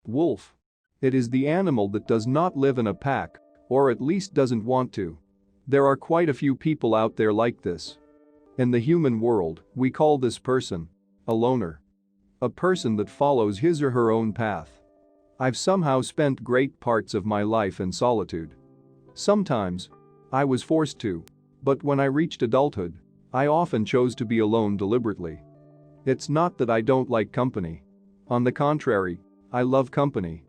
Wolf. It is the animal that does not live in a pack, or at least doesn't want to. There are quite a few people out there like this. In the human world, we call this person a loner. A person that follows his or her own path. I've somehow spent great parts of my life in solitude. Sometimes, I was forced to. But when I reached adulthood, I often chose to be alone deliberately. It's not that I don't like company. On the contrary, I love company.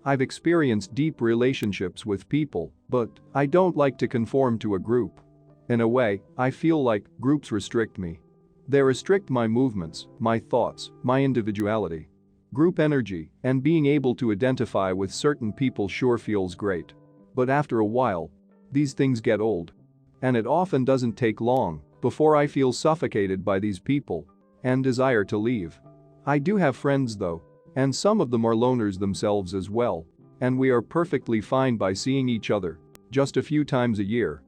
I've experienced deep relationships with people, but I don't like to conform to a group. In a way, I feel like groups restrict me. They restrict my movements, my thoughts, my individuality. Group energy and being able to identify with certain people sure feels great. But after a while, these things get old. And it often doesn't take long before I feel suffocated by these people and desire to leave. I do have friends though, and some of them are loners themselves as well, and we are perfectly fine by seeing each other just a few times a year.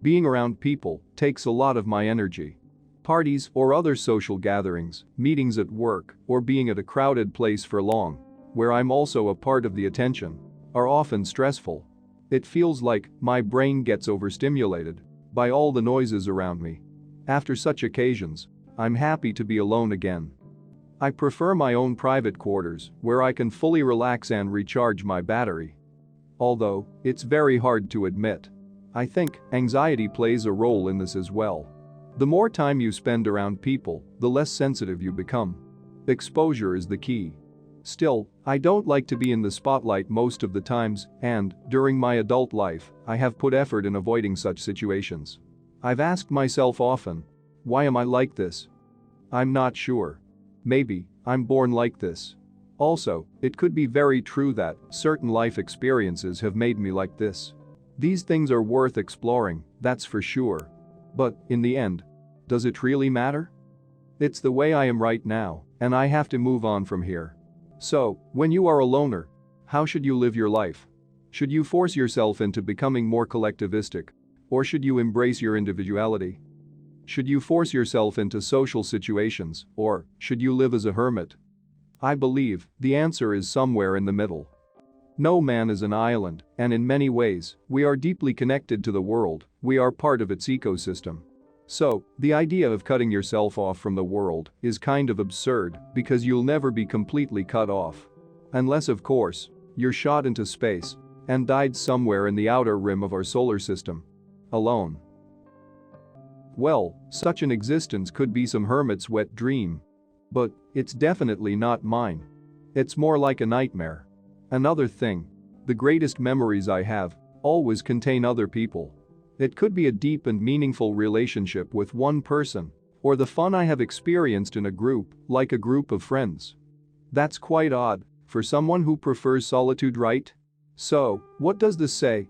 Being around people takes a lot of my energy. Parties or other social gatherings, meetings at work, or being at a crowded place for long, where I'm also a part of the attention, are often stressful. It feels like my brain gets overstimulated by all the noises around me. After such occasions, I'm happy to be alone again. I prefer my own private quarters where I can fully relax and recharge my battery. Although, it's very hard to admit. I think anxiety plays a role in this as well. The more time you spend around people, the less sensitive you become. Exposure is the key. Still, I don't like to be in the spotlight most of the times, and, during my adult life, I have put effort in avoiding such situations. I've asked myself often, why am I like this? I'm not sure. Maybe, I'm born like this. Also, it could be very true that certain life experiences have made me like this. These things are worth exploring, that's for sure. But, in the end, does it really matter? It's the way I am right now, and I have to move on from here. So, when you are a loner, how should you live your life? Should you force yourself into becoming more collectivistic? Or should you embrace your individuality? Should you force yourself into social situations, or should you live as a hermit? I believe the answer is somewhere in the middle. No man is an island, and in many ways, we are deeply connected to the world, we are part of its ecosystem. So, the idea of cutting yourself off from the world is kind of absurd because you'll never be completely cut off. Unless, of course, you're shot into space and died somewhere in the outer rim of our solar system. Alone. Well, such an existence could be some hermit's wet dream. But it's definitely not mine. It's more like a nightmare. Another thing, the greatest memories I have always contain other people. It could be a deep and meaningful relationship with one person, or the fun I have experienced in a group, like a group of friends. That's quite odd for someone who prefers solitude, right? So, what does this say?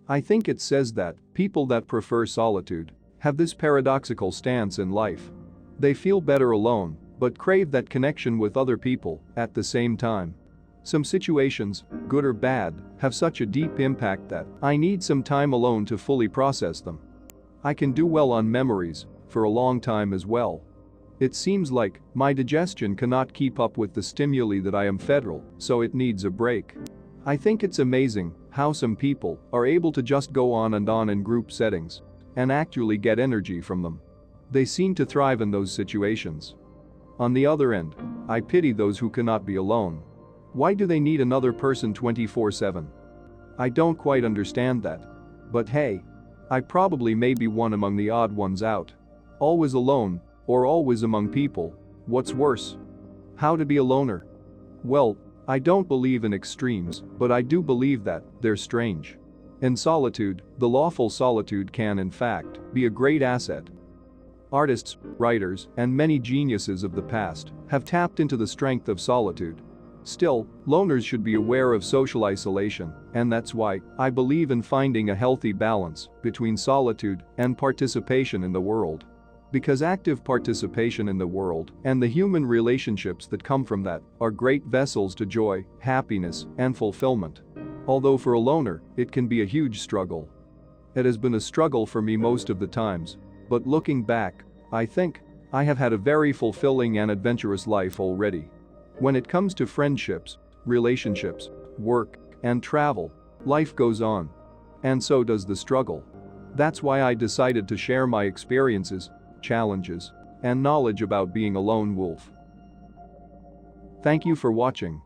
I think it says that people that prefer solitude have this paradoxical stance in life. They feel better alone, but crave that connection with other people at the same time. Some situations, good or bad, have such a deep impact that I need some time alone to fully process them. I can do well on memories for a long time as well. It seems like my digestion cannot keep up with the stimuli that I am federal, so it needs a break. I think it's amazing how some people are able to just go on in group settings and actually get energy from them. They seem to thrive in those situations. On the other end, I pity those who cannot be alone. Why do they need another person 24/7? I don't quite understand that. But hey, I probably may be one among the odd ones out. Always alone, or always among people, what's worse? How to be a loner? Well, I don't believe in extremes, but I do believe that they're strange. In solitude, the lawful solitude can in fact be a great asset. Artists, writers, and many geniuses of the past have tapped into the strength of solitude. Still, loners should be aware of social isolation, and that's why I believe in finding a healthy balance between solitude and participation in the world. Because active participation in the world and the human relationships that come from that are great vessels to joy, happiness, and fulfillment. Although for a loner, it can be a huge struggle. It has been a struggle for me most of the times, but looking back, I think I have had a very fulfilling and adventurous life already. When it comes to friendships, relationships, work, and travel. Life goes on. And so does the struggle. That's why I decided to share my experiences, challenges, and knowledge about being a lone wolf. Thank you for watching.